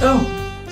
Oh,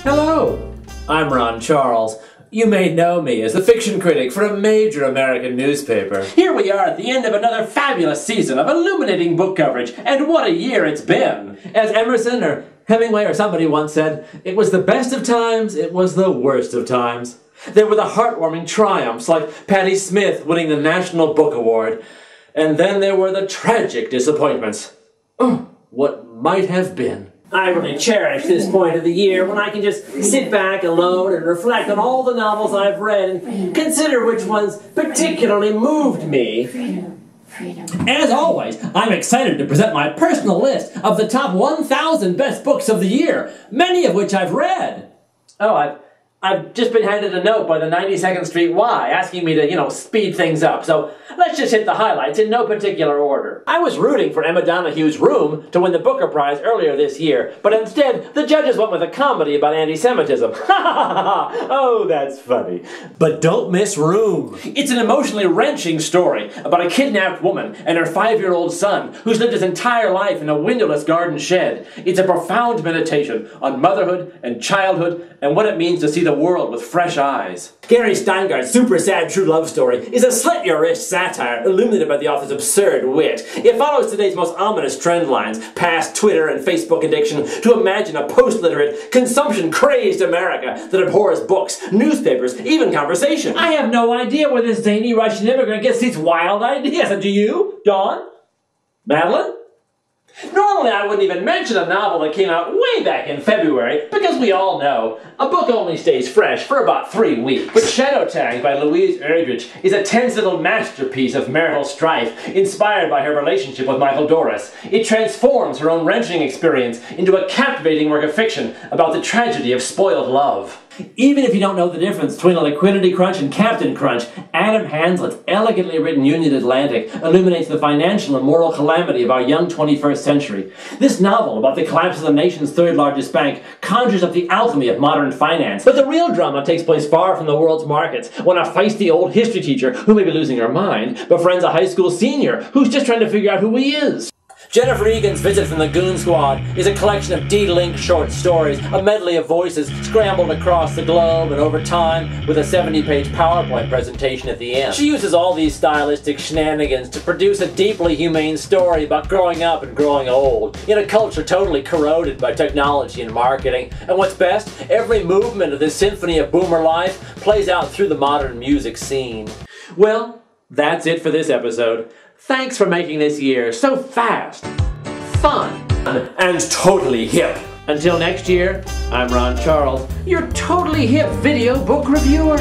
hello. I'm Ron Charles. You may know me as the fiction critic for a major American newspaper. Here we are at the end of another fabulous season of illuminating book coverage, and what a year it's been! As Emerson or Hemingway or somebody once said, it was the best of times, it was the worst of times. There were the heartwarming triumphs like Patti Smith winning the National Book Award. And then there were the tragic disappointments. Oh, what might have been. I really cherish this point of the year when I can just sit back alone and reflect on all the novels I've read and consider which ones particularly moved me. As always, I'm excited to present my personal list of the top 1,000 best books of the year, many of which I've read. Oh, I've just been handed a note by the 92nd Street Y asking me to, speed things up, so let's just hit the highlights in no particular order. I was rooting for Emma Donohue's Room to win the Booker Prize earlier this year, but instead, the judges went with a comedy about anti-Semitism. Ha ha ha! Oh, that's funny. But don't miss Room. It's an emotionally wrenching story about a kidnapped woman and her 5-year-old son who's lived his entire life in a windowless garden shed. It's a profound meditation on motherhood and childhood and what it means to see the world with fresh eyes. Gary Steingart's super sad true love story is a slit-your-wrist satire illuminated by the author's absurd wit. It follows today's most ominous trend lines, past Twitter and Facebook addiction, to imagine a post-literate, consumption-crazed America that abhors books, newspapers, even conversation. I have no idea where this zany Russian immigrant gets these wild ideas. Do you, Dawn? Madeline? Normally I wouldn't even mention a novel that came out way back in February, because we all know, a book only stays fresh for about 3 weeks. But Shadow Tag by Louise Erdrich is a tense little masterpiece of marital strife, inspired by her relationship with Michael Doris. It transforms her own wrenching experience into a captivating work of fiction about the tragedy of spoiled love. Even if you don't know the difference between a Liquidity Crunch and Captain Crunch, Adam Hanslett's elegantly written Union Atlantic illuminates the financial and moral calamity of our young 21st century. This novel about the collapse of the nation's third largest bank conjures up the alchemy of modern finance. But the real drama takes place far from the world's markets, when a feisty old history teacher, who may be losing her mind, befriends a high school senior who's just trying to figure out who he is. Jennifer Egan's Visit from the Goon Squad is a collection of de-linked short stories, a medley of voices scrambled across the globe and over time, with a 70-page PowerPoint presentation at the end. She uses all these stylistic shenanigans to produce a deeply humane story about growing up and growing old, in a culture totally corroded by technology and marketing. And what's best, every movement of this symphony of boomer life plays out through the modern music scene. Well, that's it for this episode. Thanks for making this year so fast, fun, and totally hip. Until next year, I'm Ron Charles, your totally hip video book reviewer.